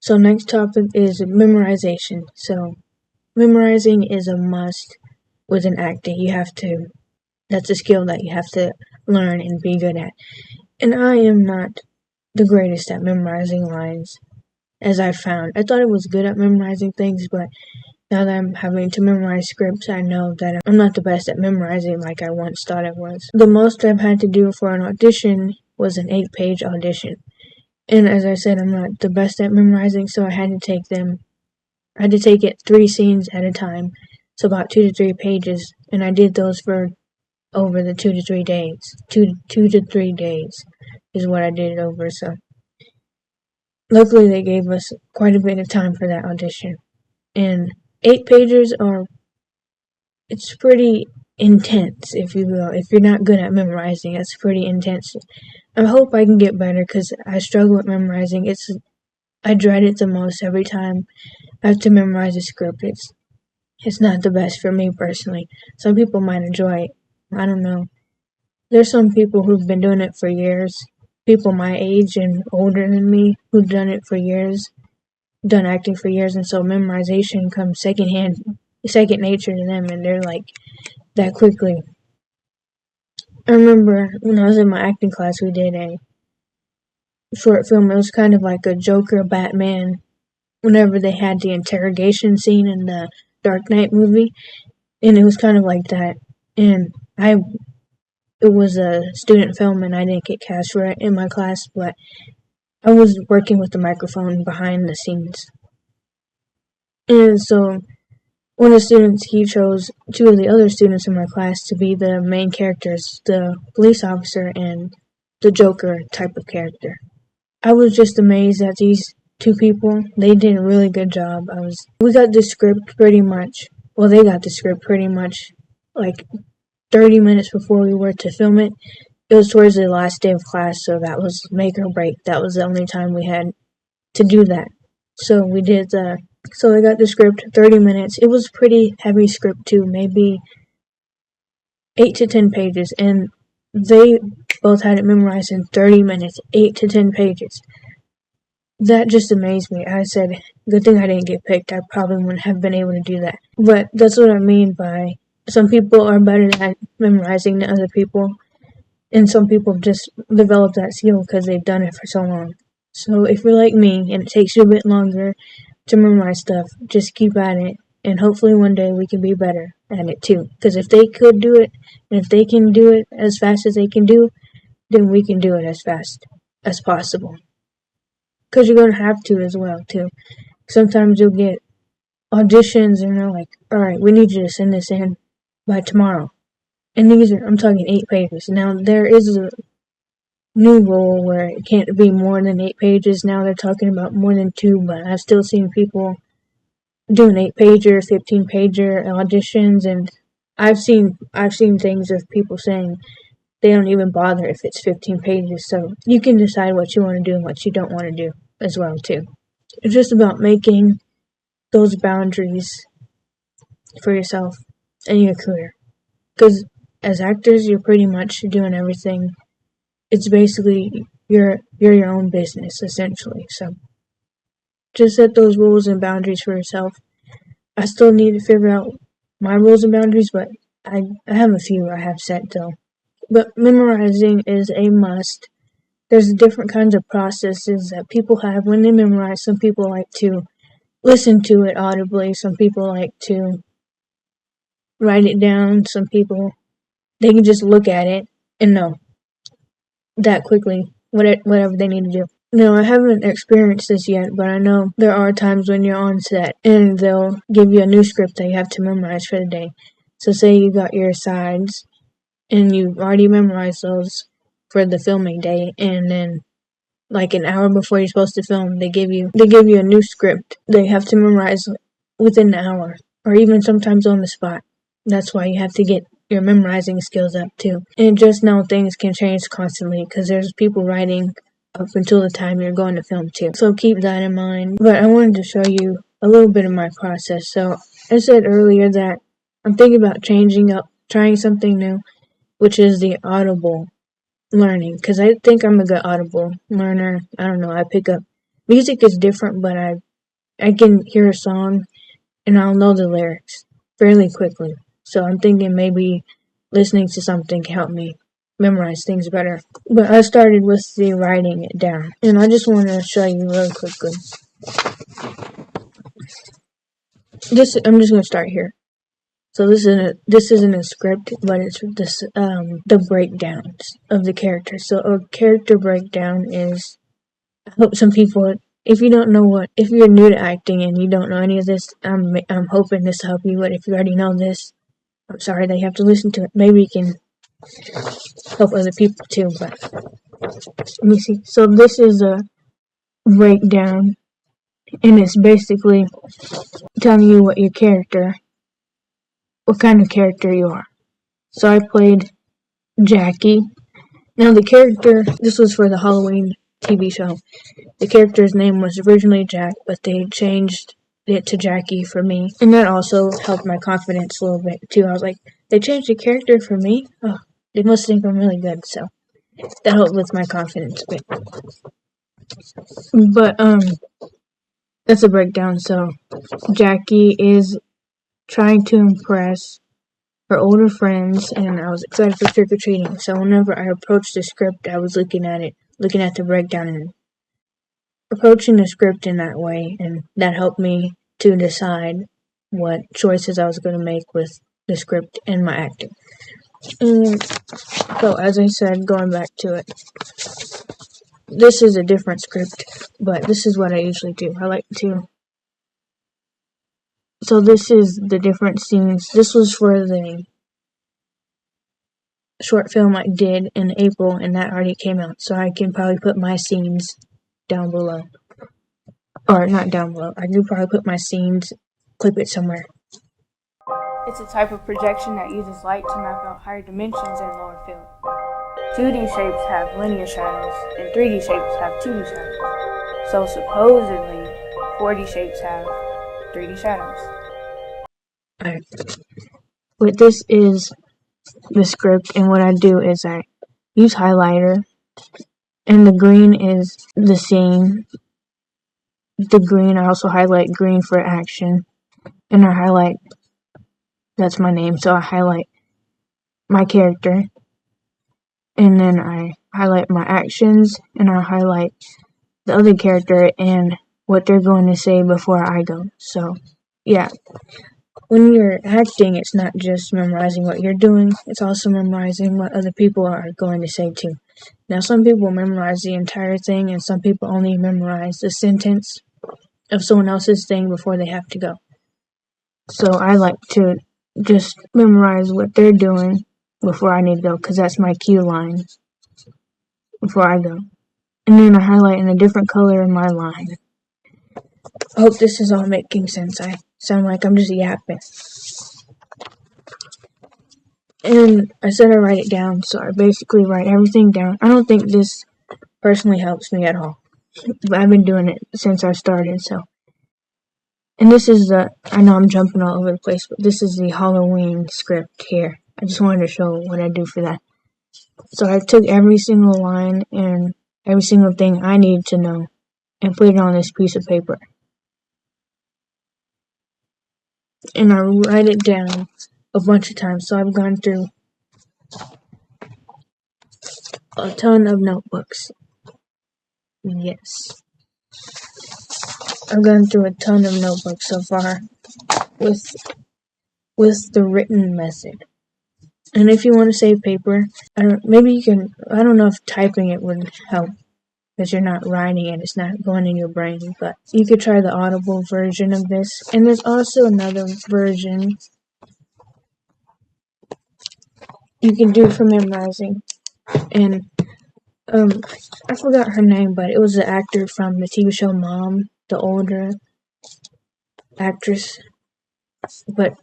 So next topic is memorization. So memorizing is a must with an acting. That's a skill that you have to learn and be good at. And I am not the greatest at memorizing lines, as I found. I thought I was good at memorizing things, but now that I'm having to memorize scripts, I know that I'm not the best at memorizing like I once thought I was. The most I've had to do for an audition was an 8-page audition. And as I said, I'm not the best at memorizing, so I had to take it 3 scenes at a time, so about 2 to 3 pages, and I did those for over the 2 to 3 days. 2 to 3 days is what I did it over, so luckily they gave us quite a bit of time for that audition. And 8 pages it's pretty intense, if you will. If you're not good at memorizing, it's pretty intense. I hope I can get better because I struggle with memorizing. I dread it the most every time I have to memorize a script. It's not the best for me personally. Some people might enjoy it. I don't know. There's some people who've been doing it for years. People my age and older than me who've done it for years, done acting for years, and so memorization comes second nature to them, and they're like that quickly. I remember when I was in my acting class, we did a short film. It was kind of like a Joker Batman whenever they had the interrogation scene in the Dark Knight movie, and it was kind of like that. And it was a student film, and I didn't get cast for it in my class, but I was working with the microphone behind the scenes. And so one of the students, he chose 2 of the other students in my class to be the main characters, the police officer and the Joker type of character. I was just amazed at these 2 people. They did a really good job. We got the script pretty much, they got the script pretty much like 30 minutes before we were to film it. It was towards the last day of class, so that was make or break. That was the only time we had to do that. So we got the script 30 minutes. It was pretty heavy script too, maybe 8 to 10 pages, and they both had it memorized in 30 minutes, 8 to 10 pages. That just amazed me. I said, good thing I didn't get picked. I probably wouldn't have been able to do that. But that's what I mean by some people are better at memorizing than other people, and some people just develop that skill because they've done it for so long. So if you're like me and it takes you a bit longer to memorize stuff, just keep at it, and hopefully one day we can be better at it too. Because if they could do it, and if they can do it as fast as they can do, then we can do it as fast as possible. Because you're going to have to as well too. Sometimes you'll get auditions and they're like, alright, we need you to send this in by tomorrow. And I'm talking 8 pages. Now there is a new rule where it can't be more than 8 pages. Now they're talking about more than 2, but I've still seen people doing 8-pager, 15-pager auditions, and I've seen things of people saying they don't even bother if it's 15 pages. So you can decide what you want to do and what you don't want to do as well too. It's just about making those boundaries for yourself and your career. Because as actors, you're pretty much doing everything. It's basically you're your own business essentially. So just set those rules and boundaries for yourself. I still need to figure out my rules and boundaries, but I have a few I have set though. But memorizing is a must. There's different kinds of processes that people have when they memorize. Some people like to listen to it audibly. Some people like to write it down. Some people, they can just look at it and know that quickly whatever they need to do. No, I haven't experienced this yet, but I know there are times when you're on set and they'll give you a new script that you have to memorize for the day. So say you got your sides and you've already memorized those for the filming day, and then like an hour before you're supposed to film, they give you a new script they have to memorize within an hour, or even sometimes on the spot. That's why you have to get your memorizing skills up too. And just know things can change constantly because there's people writing up until the time you're going to film too. So keep that in mind. But I wanted to show you a little bit of my process. So I said earlier that I'm thinking about changing up, trying something new, which is the audible learning, because I think I'm a good audible learner. I don't know, I pick up music is different, but I can hear a song and I'll know the lyrics fairly quickly. So I'm thinking maybe listening to something can help me memorize things better. But I started with the writing it down, and I just want to show you really quickly. I'm just gonna start here. So this isn't a script, but it's the breakdowns of the characters. So a character breakdown is, I hope some people, if you don't know if you're new to acting and you don't know any of this, I'm hoping this will help you. But if you already know this, I'm sorry that you have to listen to it. Maybe it can help other people too. But let me see. So this is a breakdown, and it's basically telling you what kind of character you are. So I played Jackie. Now the character, this was for the Halloween TV show. The character's name was originally Jack, but they changed it to Jackie for me. And that also helped my confidence a little bit too. I was like, they changed the character for me? Oh, they must think I'm really good, so that helped with my confidence a bit. But that's a breakdown. So Jackie is trying to impress her older friends, and I was excited for trick or treating. So whenever I approached the script, I was looking at the breakdown, and approaching the script in that way, and that helped me to decide what choices I was going to make with the script and my acting. And so, as I said, going back to it, this is a different script, but this is what I usually do. I like to. So this is the different scenes. This was for the short film I did in April, and that already came out. So I can probably put my scenes down below. Or not down below. I can probably put my scenes, clip it somewhere. It's a type of projection that uses light to map out higher dimensions in lower field. 2D shapes have linear shadows, and 3D shapes have 2D shadows. So supposedly, 4D shapes have 3D shadows. Alright. But this is the script, and what I do is I use highlighter, and the green is the scene. The green, I also highlight green for action, and I highlight, that's my name, so I highlight my character, and then I highlight my actions, and I highlight the other character and what they're going to say before I go. So, yeah. When you're acting, it's not just memorizing what you're doing, it's also memorizing what other people are going to say too. Now, some people memorize the entire thing, and some people only memorize the sentence of someone else's thing before they have to go. So I like to just memorize what they're doing before I need to go, because that's my cue line before I go. And then I highlight in a different color in my line. I hope this is all making sense. I sound like I'm just yapping. And I said I write it down, so I basically write everything down. I don't think this personally helps me at all, but I've been doing it since I started, so. And this is I know I'm jumping all over the place, but this is the Halloween script here. I just wanted to show what I do for that. So I took every single line and every single thing I need to know and put it on this piece of paper. And I write it down a bunch of times. So I've gone through a ton of notebooks. Yes. I've gone through a ton of notebooks so far with the written method. And if you want to save paper, I don't know if typing it would help, because you're not writing it, it's not going in your brain, but you could try the Audible version of this. And there's also another version you can do for memorizing. And I forgot her name, but it was the actor from the TV show Mom, the older actress. But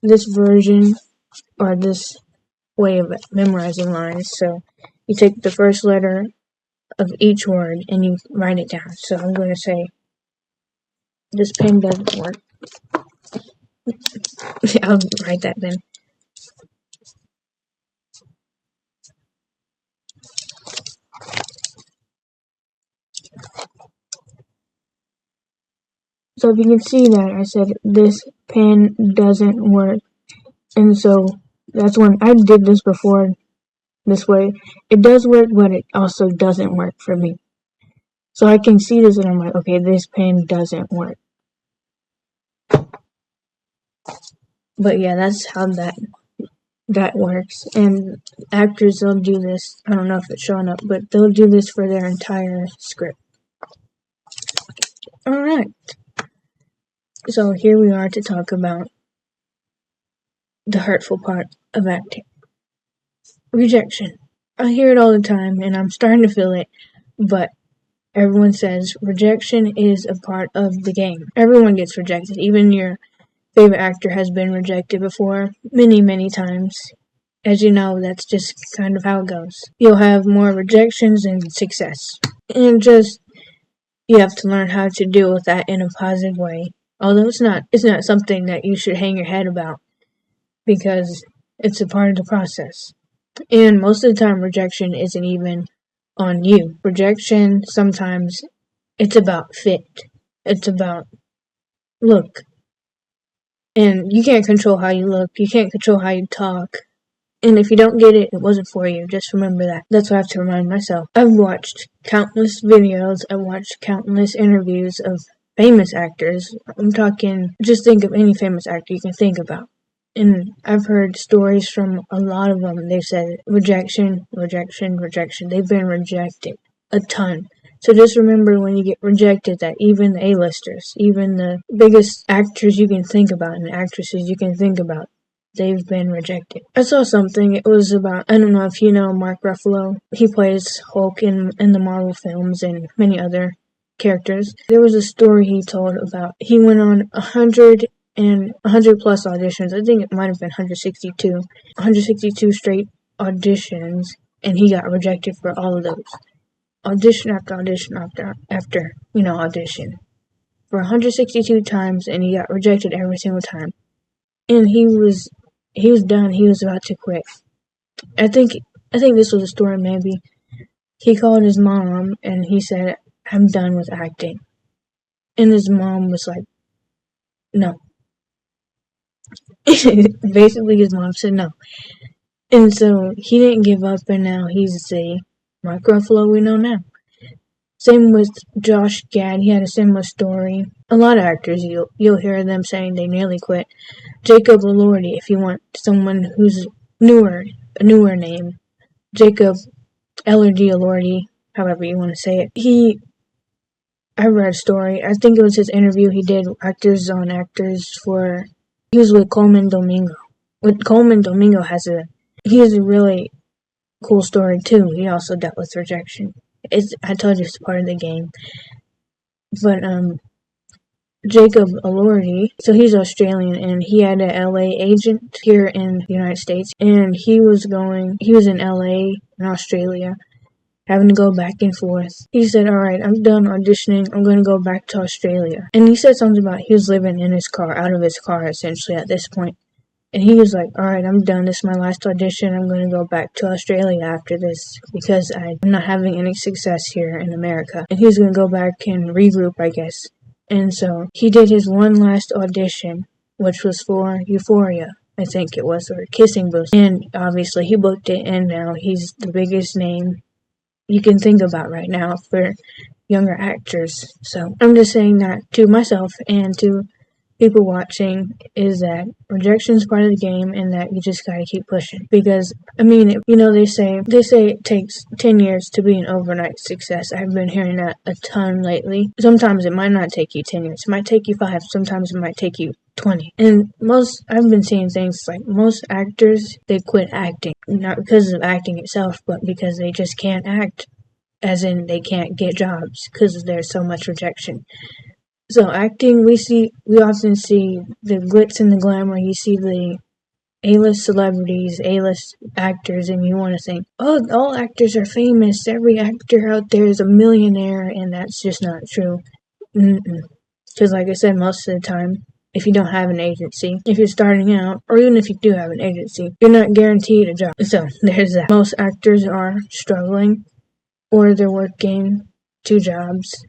this version, or this way of memorizing lines, so you take the first letter of each word and you write it down. So I'm going to say, this pen doesn't work. I'll write that then. So if you can see that, I said this pen doesn't work. And so that's when I did this before this way. It does work, but it also doesn't work for me. So I can see this and I'm like, okay, this pen doesn't work. But yeah, that's how that works. And actors, they'll do this. I don't know if it's showing up, but they'll do this for their entire script. Alright. So here we are to talk about the hurtful part of acting. Rejection. I hear it all the time and I'm starting to feel it, but everyone says rejection is a part of the game. Everyone gets rejected. Even your favorite actor has been rejected before, many, many times. As you know, that's just kind of how it goes. You'll have more rejections than success. And you have to learn how to deal with that in a positive way. Although it's not something that you should hang your head about, because it's a part of the process. And most of the time, rejection isn't even on you. Rejection, sometimes, it's about fit. It's about look. And you can't control how you look. You can't control how you talk. And if you don't get it, it wasn't for you. Just remember that. That's what I have to remind myself. I've watched countless videos. I've watched countless interviews of famous actors. I'm talking, just think of any famous actor you can think about. And I've heard stories from a lot of them. They've said rejection, rejection, rejection. They've been rejected a ton. So just remember when you get rejected that even the A-listers, even the biggest actors you can think about and actresses you can think about, they've been rejected. I saw something, it was about, I don't know if you know Mark Ruffalo. He plays Hulk in the Marvel films and many other characters. There was a story he told about, he went on 100 plus auditions. I think it might have been 162 straight auditions, and he got rejected for all of those. Audition after audition after audition for 162 times, and he got rejected every single time. And he was done. He was about to quit. I think this was a story. Maybe he called his mom and he said, "I'm done with acting," and his mom was like, "No." Basically, his mom said no, and so he didn't give up, and now he's the Mark Ruffalo we know now. Same with Josh Gad. He had a similar story. A lot of actors, you'll hear them saying they nearly quit. Jacob Elordi, if you want someone who's a newer name. Jacob Elordi, however you want to say it. I read a story. I think it was his interview he did, Actors on Actors, he was with Coleman Domingo. Coleman Domingo he has a really cool story too. He also dealt with rejection. I told you it's part of the game. But Jacob Elordi, so he's Australian, and he had an LA agent here in the United States, and he was in LA in Australia, having to go back and forth. He said, "Alright, I'm done auditioning, I'm going to go back to Australia." And he said something about he was living in his car, out of his car essentially at this point. And he was like, "Alright, I'm done. This is my last audition. I'm going to go back to Australia after this because I'm not having any success here in America." And he was going to go back and regroup, I guess. And so he did his one last audition, which was for Euphoria, I think it was, or Kissing Booth. And obviously he booked it, and now he's the biggest name you can think about right now for younger actors. So I'm just saying that to myself and to people watching, is that rejection is part of the game and that you just gotta keep pushing. Because, I mean, they say it takes 10 years to be an overnight success. I've been hearing that a ton lately. Sometimes it might not take you 10 years. It might take you 5. Sometimes it might take you 20. And I've been seeing things like most actors, they quit acting. Not because of acting itself, but because they just can't act. As in, they can't get jobs because there's so much rejection. So acting, we often see the glitz and the glamour. You see the A-list celebrities, A-list actors, and you want to think, oh, all actors are famous. Every actor out there is a millionaire, and that's just not true. Because like I said, most of the time, if you don't have an agency, if you're starting out, or even if you do have an agency, you're not guaranteed a job. So there's that. Most actors are struggling, or they're working 2 jobs.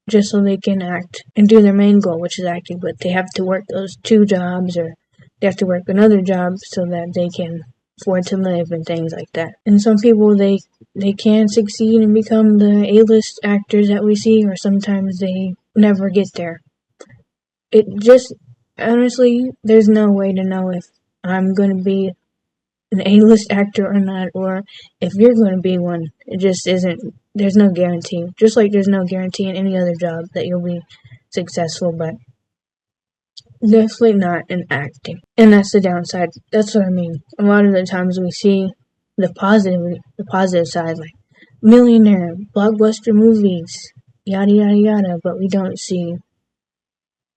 just so they can act and do their main goal, which is acting, but they have to work those 2 jobs, or they have to work another job so that they can afford to live and things like that. And some people, they can succeed and become the A-list actors that we see, or sometimes they never get there. It just, honestly, there's no way to know if I'm going to be an A-list actor or not, or if you're going to be one. It just isn't, there's no guarantee. Just like there's no guarantee in any other job that you'll be successful, but definitely not in acting. And that's the downside. That's what I mean. A lot of the times we see the positive side, like millionaire, blockbuster movies, yada yada yada, but we don't see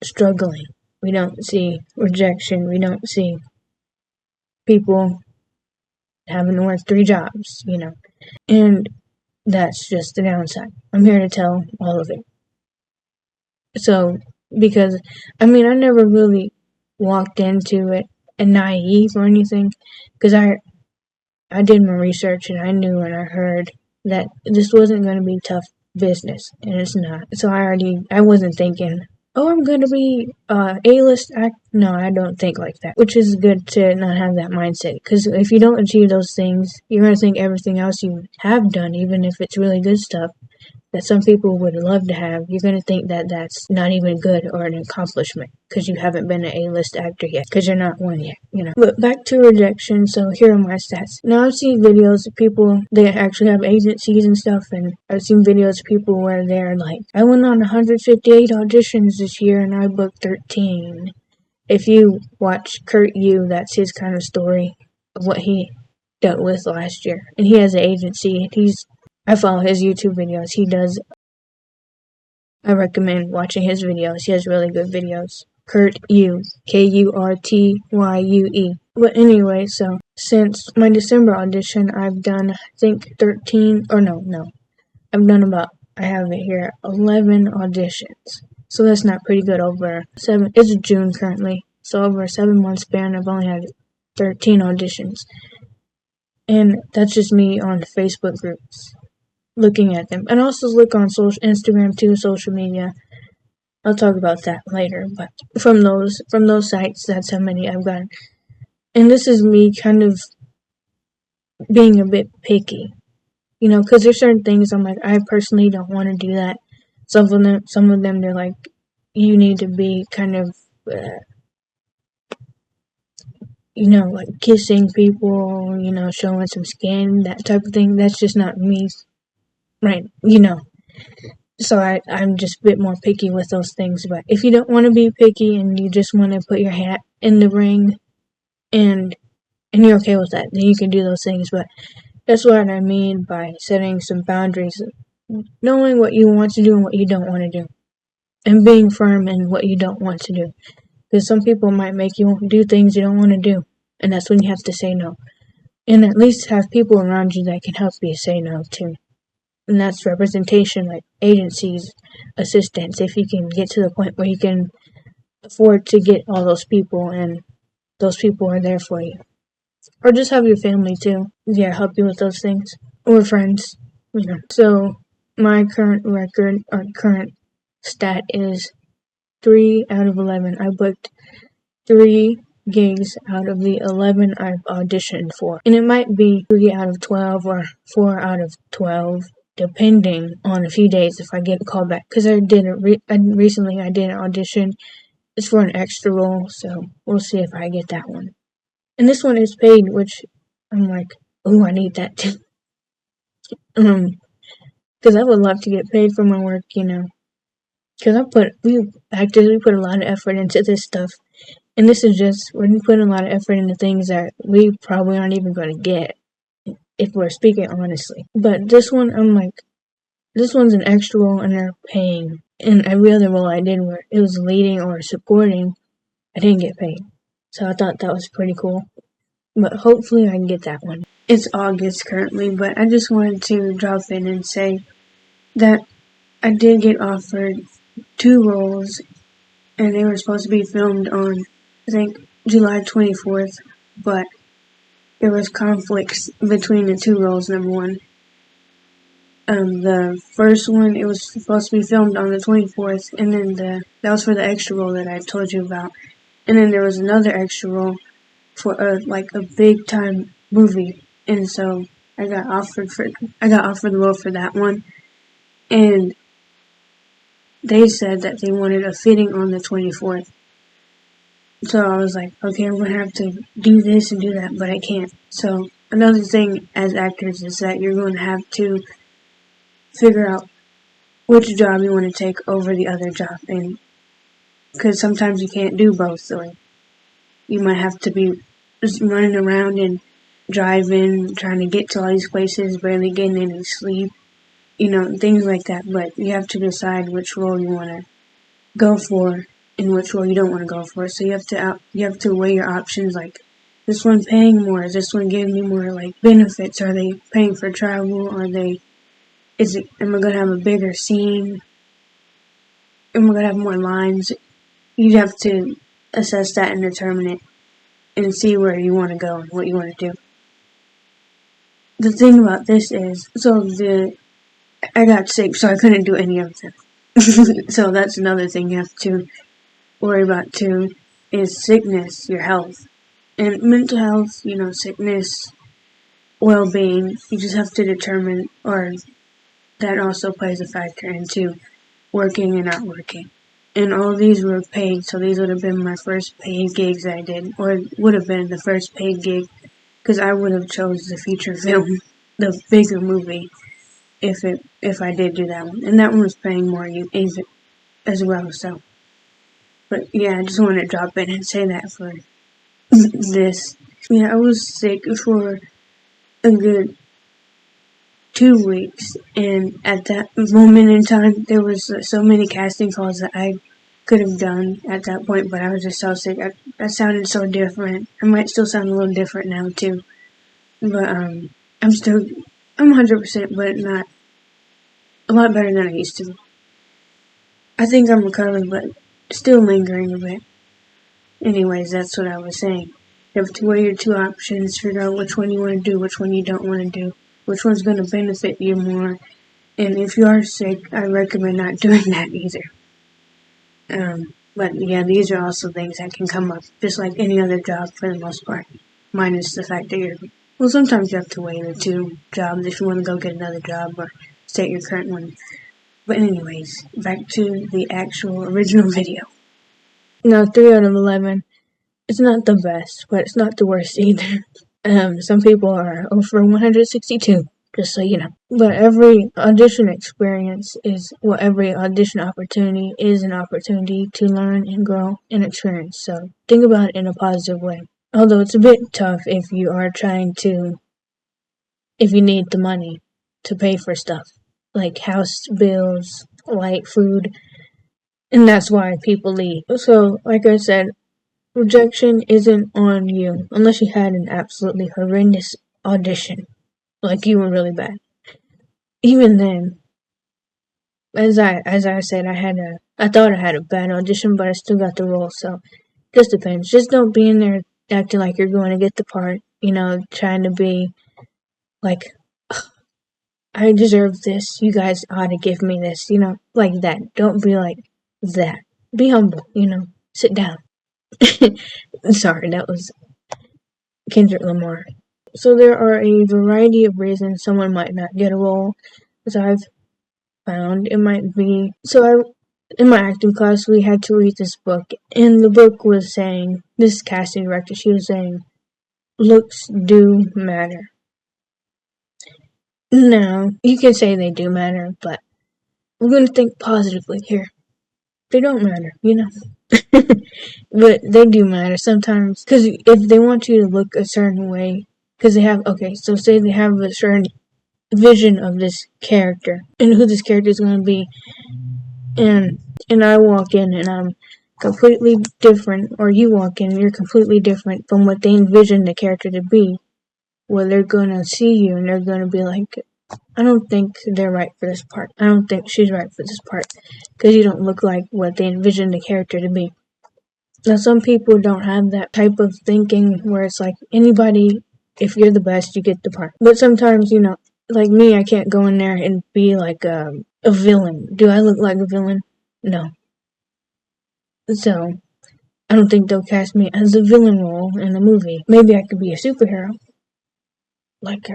struggling. We don't see rejection. We don't see people having to work 3 jobs, And that's just the downside. I'm here to tell all of it. So, because, I never really walked into it naive or anything, because I did my research and I knew and I heard that this wasn't going to be tough business, and it's not. So I wasn't thinking, oh, I'm going to be A-list act. No, I don't think like that, which is good to not have that mindset, because if you don't achieve those things, you're going to think everything else you have done, even if it's really good stuff that some people would love to have, you're going to think that that's not even good or an accomplishment because you haven't been an A-list actor yet, because you're not one yet, But back to rejection, so here are my stats. Now, I've seen videos of people, they actually have agencies and stuff, and I've seen videos of people where they're like, I went on 158 auditions this year and I booked 13. If you watch Kurt Yu, that's his kind of story of what he dealt with last year. And he has an agency. I follow his YouTube videos. I recommend watching his videos. He has really good videos. Kurt Yu. Kurtyue. But anyway, so since my December audition, I've done, I think, 13, or no. I've done I have it here, 11 auditions. So that's not pretty good over 7, it's June currently. So over a 7-month span, I've only had 13 auditions. And that's just me on Facebook groups, looking at them. And also look on Instagram too, social media. I'll talk about that later, but from those sites, that's how many I've gotten. And this is me kind of being a bit picky, because there's certain things I'm like, I personally don't want to do that. Some of them, they're like, you need to be kind of, like kissing people, showing some skin, that type of thing. That's just not me, right? So I'm just a bit more picky with those things. But if you don't want to be picky and you just want to put your hat in the ring and you're okay with that, then you can do those things. But that's what I mean by setting some boundaries, knowing what you want to do and what you don't want to do, and being firm in what you don't want to do. Because some people might make you do things you don't want to do, and that's when you have to say no. And at least have people around you that can help you say no too. And that's representation, like agencies, assistants, if you can get to the point where you can afford to get all those people and those people are there for you. Or just have your family too, help you with those things. Or friends, So my current record, or current stat is 3 out of 11. I booked 3 gigs out of the 11 I've auditioned for. And it might be 3 out of 12 or 4 out of 12. Depending on a few days if I get a call back. Because recently I did an audition. It's for an extra role, so we'll see if I get that one. And this one is paid, which I'm like, oh, I need that too. Because I would love to get paid for my work, Because we put a lot of effort into this stuff. And this is just, we're putting a lot of effort into things that we probably aren't even going to get, if we're speaking honestly. But this one, I'm like, this one's an extra role and they're paying. And every other role I did where it was leading or supporting, I didn't get paid. So I thought that was pretty cool. But hopefully I can get that one. It's August currently, but I just wanted to drop in and say that I did get offered 2 roles, and they were supposed to be filmed on, I think, July 24th, but there was conflicts between the 2 roles, number one. The first one, it was supposed to be filmed on the 24th, and then that was for the extra role that I told you about. And then there was another extra role for a big time movie, and so I got offered the role for that one, and they said that they wanted a fitting on the 24th. So I was like, okay, I'm gonna have to do this and do that, but I can't. So another thing as actors is that you're going to have to figure out which job you want to take over the other job, and because sometimes you can't do both, so you might have to be just running around and driving, trying to get to all these places, barely getting any sleep, things like that. But you have to decide which role you want to go for and which role you don't want to go for. So you have to weigh your options. Like, this one paying more? Is this one giving me more like benefits? Are they paying for travel? Am I gonna have a bigger scene? Am I gonna have more lines? You have to assess that and determine it and see where you want to go and what you want to do. The thing about this is, I got sick, so I couldn't do any of them. So that's another thing you have to worry about too, is sickness, your health. And mental health, sickness, well-being, you just have to determine, or that also plays a factor into working and not working. And all these were paid, so these would have been my first paid gigs I did, or would have been the first paid gig, because I would have chose the feature film, the bigger movie, if I did do that one. And that one was paying more as well, so. But yeah, I just wanted to drop in and say that for this. Yeah, I was sick for a good 2 weeks, and at that moment in time, there was so many casting calls that I could have done at that point, but I was just so sick. I sounded so different. I might still sound a little different now too, but I'm 100%, but not a lot better than I used to. I think I'm recovering, but still lingering a bit. Anyways, that's what I was saying. You have to weigh your two options, figure out which one you want to do, which one you don't want to do, which one's going to benefit you more. And if you are sick, I recommend not doing that either. But yeah, these are also things that can come up, just like any other job for the most part, minus the fact that sometimes you have to weigh the two jobs if you want to go get another job or stay at your current one. But anyways, back to the actual original video. Now, 3 out of 11, it's not the best, but it's not the worst either. Some people are over 162, just so you know. But every audition experience every audition opportunity is an opportunity to learn and grow and experience. So think about it in a positive way. Although it's a bit tough if you need the money to pay for stuff, like house bills, light, food, and that's why people leave. So, like I said, rejection isn't on you unless you had an absolutely horrendous audition, like you were really bad. Even then, as I said, I thought I had a bad audition, but I still got the role. So, just depends. Just don't be in there acting like you're going to get the part. Trying to be like, I deserve this. You guys ought to give me this. Like that. Don't be like that. Be humble. Sit down. Sorry, that was Kendrick Lamar. So there are a variety of reasons someone might not get a role, as I've found. It might be... in my acting class, we had to read this book, and the book was saying, this casting director, she was saying, looks do matter. Now, you can say they do matter, but we're going to think positively here. They don't matter, But they do matter sometimes, because if they want you to look a certain way, because say they have a certain vision of this character, and who this character is going to be, and I walk in and I'm completely different, or you walk in and you're completely different from what they envision the character to be, well, they're going to see you and they're going to be like, I don't think they're right for this part. I don't think she's right for this part, because you don't look like what they envision the character to be. Now, some people don't have that type of thinking where it's like, anybody, if you're the best, you get the part. But sometimes, like me, I can't go in there and be like a villain. Do I look like a villain? No. So I don't think they'll cast me as a villain role in the movie. Maybe I could be a superhero. Like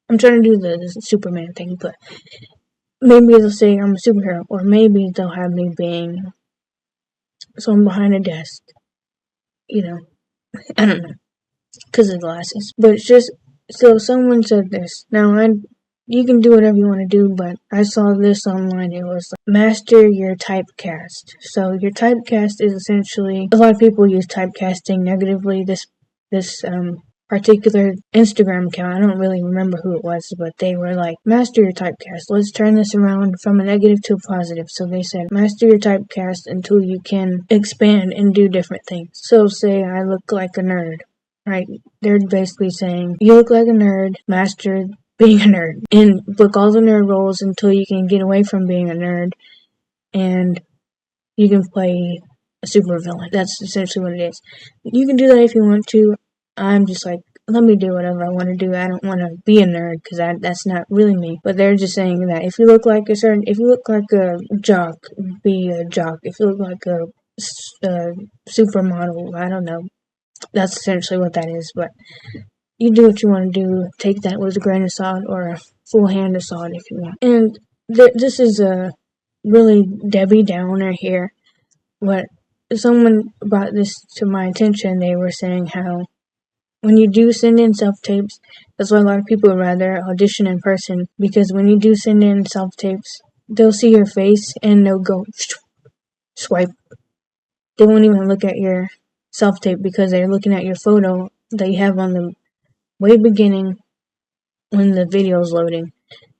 I'm trying to do the Superman thing, but maybe they'll say I'm a superhero, or maybe they'll have me being someone behind a desk. You know, I don't know, because of glasses. But it's just so someone said this. Now you can do whatever you want to do, but I saw this online. It was like, master your typecast. So your typecast is essentially, a lot of people use typecasting negatively. This particular Instagram account, I don't really remember who it was, but they were like, master your typecast. Let's turn this around from a negative to a positive. So they said, master your typecast until you can expand and do different things. So say I look like a nerd, right? They're basically saying, you look like a nerd, master being a nerd, and book all the nerd roles until you can get away from being a nerd and you can play a supervillain. That's essentially what it is. You can do that if you want to. I'm just like, let me do whatever I want to do. I don't want to be a nerd because that's not really me. But they're just saying that if you look like if you look like a jock, be a jock. If you look like a supermodel, I don't know. That's essentially what that is. But you do what you want to do. Take that with a grain of salt or a full hand of salt if you want. And this is a really Debbie Downer here. But someone brought this to my attention. They were saying how when you do send in self-tapes, that's why a lot of people would rather audition in person, because when you do send in self-tapes, they'll see your face and they'll go swipe. They won't even look at your self-tape because they're looking at your photo that you have on the way beginning when the video's loading.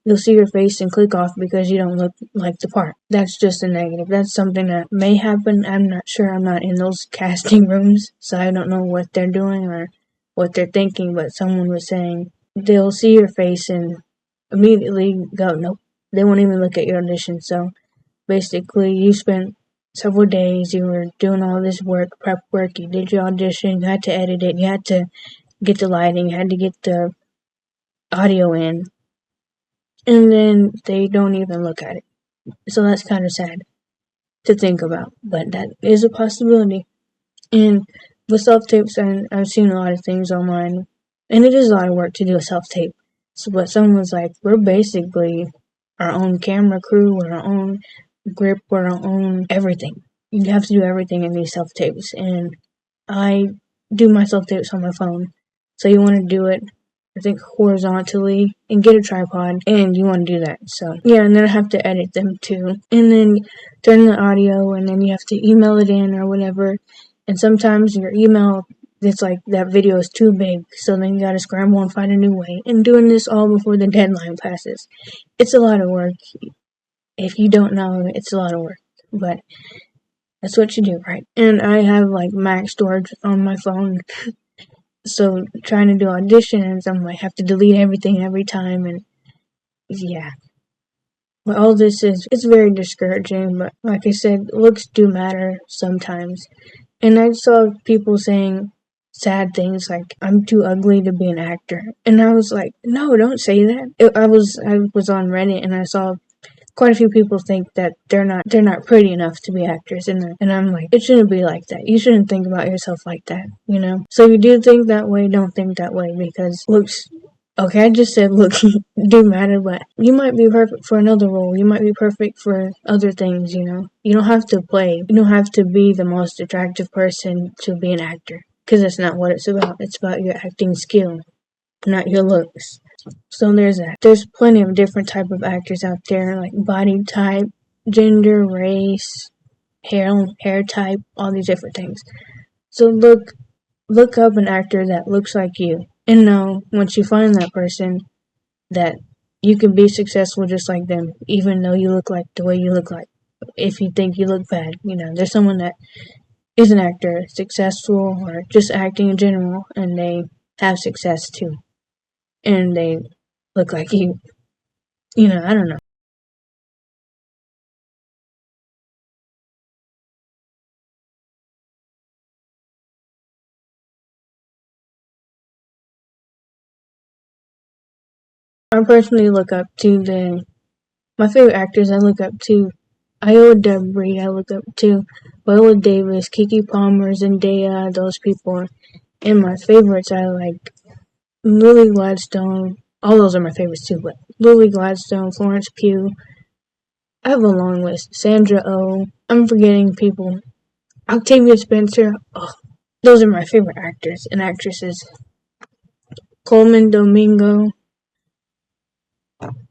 You'll see your face and click off because you don't look like the part. That's just a negative. That's something that may happen. I'm not sure. I'm not in those casting rooms, so I don't know what they're doing or what they're thinking, but someone was saying they'll see your face and immediately go, nope. They won't even look at your audition. So basically, you spent several days, you were doing all this work, prep work, you did your audition, you had to edit it, you had to get the lighting, you had to get the audio in, and then they don't even look at it. So that's kind of sad to think about, but that is a possibility. And with self-tapes, I've seen a lot of things online, and it is a lot of work to do a self-tape. So, but someone's like, we're basically our own camera crew, we're our own grip, we're our own everything. You have to do everything in these self-tapes, and I do my self-tapes on my phone. So you want to do it, I think, horizontally and get a tripod, and you want to do that. So yeah, and then I have to edit them too, and then turn the audio, and then you have to email it in or whatever. And sometimes your email, it's like that video is too big, so then you gotta scramble and find a new way. And doing this all before the deadline passes, it's a lot of work. If you don't know, it's a lot of work, but that's what you do, right? And I have like max storage on my phone. So trying to do auditions, I'm like have to delete everything every time, and yeah. But all this is, it's very discouraging. But like I said, looks do matter sometimes. And I saw people saying sad things like I'm too ugly to be an actor, and I was like, no, don't say that. I was on Reddit and I saw quite a few people think that they're not pretty enough to be actors, and I'm like, it shouldn't be like that. You shouldn't think about yourself like that, you know. So if you do think that way, don't think that way, because looks, okay, I just said looks do matter, but you might be perfect for another role. You might be perfect for other things, you know. You don't have to play. You don't have to be the most attractive person to be an actor, because that's not what it's about. It's about your acting skill, not your looks. So there's that. There's plenty of different type of actors out there, like body type, gender, race, hair type, all these different things. So look up an actor that looks like you, and know once you find that person that you can be successful just like them, even though you look like the way you look like. If you think you look bad, you know, there's someone that is an actor, successful, or just acting in general, and they have success too, and they look like you. You know, I don't know. I personally look up to my favorite actors. I look up to Iowa Debris. I look up to Viola Davis, Keke Palmer, Zendaya, those people. And my favorites, I like Lily Gladstone. All those are my favorites too, but Lily Gladstone, Florence Pugh. I have a long list. Sandra Oh. I'm forgetting people. Octavia Spencer. Oh, those are my favorite actors and actresses. Coleman Domingo.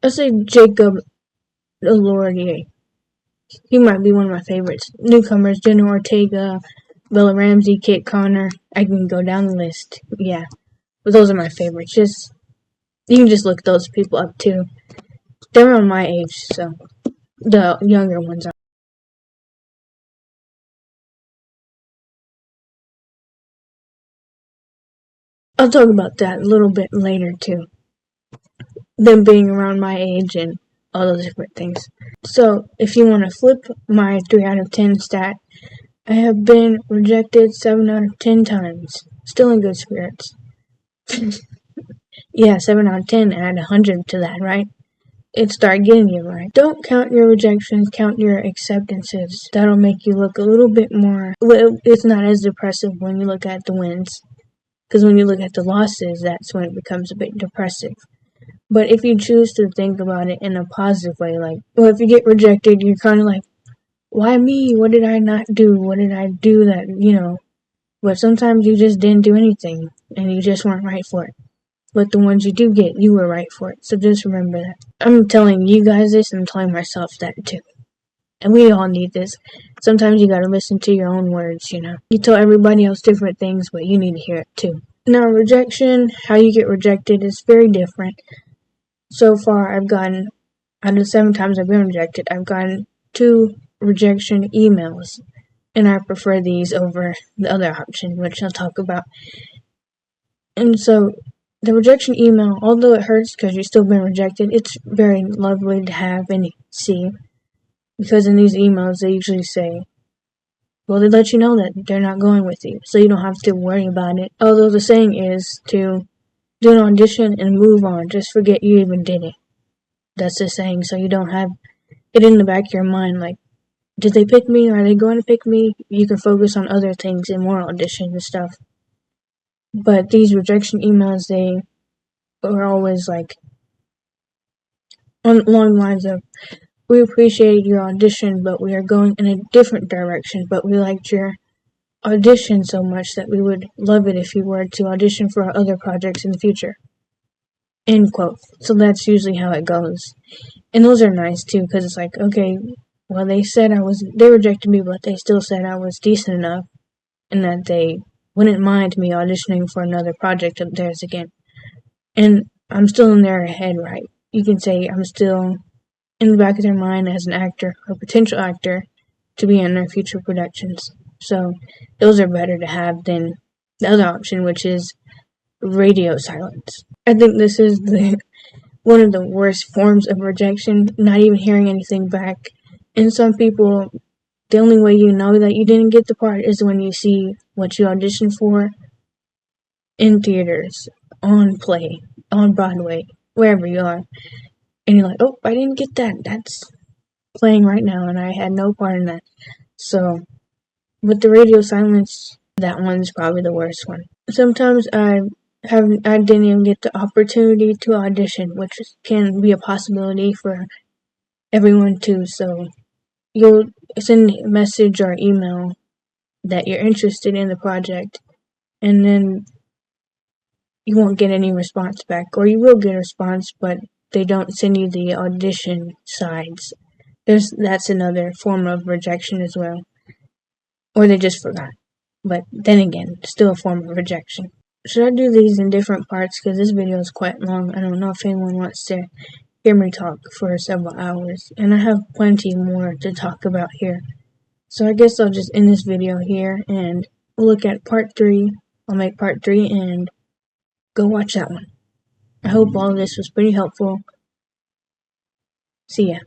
I'll say Jacob Elordier. He might be one of my favorites. Newcomers, Jenna Ortega, Bella Ramsey, Kate Connor. I can go down the list. Yeah. But those are my favorites. You can just look those people up too. They're around my age, so the younger ones are. I'll talk about that a little bit later too. Them being around my age and all those different things. So if you want to flip my 3 out of 10 stat, I have been rejected 7 out of 10 times. Still in good spirits. Yeah, 7 out of 10, add 100 to that, right? It start getting you, right? Don't count your rejections, count your acceptances. That'll make you look a little bit more, well, it's not as depressive when you look at the wins. Because when you look at the losses, that's when it becomes a bit depressive. But if you choose to think about it in a positive way, like, well, if you get rejected, you're kind of like, why me? What did I not do? What did I do that? But sometimes you just didn't do anything and you just weren't right for it. But the ones you do get, you were right for it. So just remember that. I'm telling you guys this and I'm telling myself that too. And we all need this. Sometimes you gotta listen to your own words, You tell everybody else different things, but you need to hear it too. Now, rejection, how you get rejected is very different. So far, I've gotten, out of the 7 times I've been rejected, I've gotten 2 rejection emails. And I prefer these over the other option, which I'll talk about. And so, the rejection email, although it hurts because you've still been rejected, it's very lovely to have and see. Because in these emails, they usually say, well, they let you know that they're not going with you, so you don't have to worry about it. Although the saying is to do an audition and move on, just forget you even did it. That's the saying, so you don't have it in the back of your mind, like, did they pick me? Are they going to pick me? You can focus on other things and more auditions and stuff. But these rejection emails, they are always like, along the lines of, we appreciated your audition, but we are going in a different direction, but we liked your audition so much that we would love it if you were to audition for our other projects in the future. End quote. So that's usually how it goes. And those are nice too, because it's like, okay, well, they rejected me, but they still said I was decent enough and that they wouldn't mind me auditioning for another project of theirs again. And I'm still in their head, right? You can say I'm still in the back of their mind as an actor or potential actor to be in their future productions. So those are better to have than the other option, which is radio silence. I think this is one of the worst forms of rejection, not even hearing anything back. And some people, the only way you know that you didn't get the part is when you see what you auditioned for in theaters, on play, on Broadway, wherever you are. And you're like, oh, I didn't get that. That's playing right now, and I had no part in that. So, with the radio silence, that one's probably the worst one. Sometimes I didn't even get the opportunity to audition, which can be a possibility for everyone too. So, you'll send a message or email that you're interested in the project, and then you won't get any response back, or you will get a response, but they don't send you the audition sides. That's another form of rejection as well. Or they just forgot. But then again, still a form of rejection. Should I do these in different parts? Because this video is quite long. I don't know if anyone wants to hear me talk for several hours. And I have plenty more to talk about here. So I guess I'll just end this video here and we'll look at part 3. I'll make part 3 and go watch that one. I hope all of this was pretty helpful. See ya.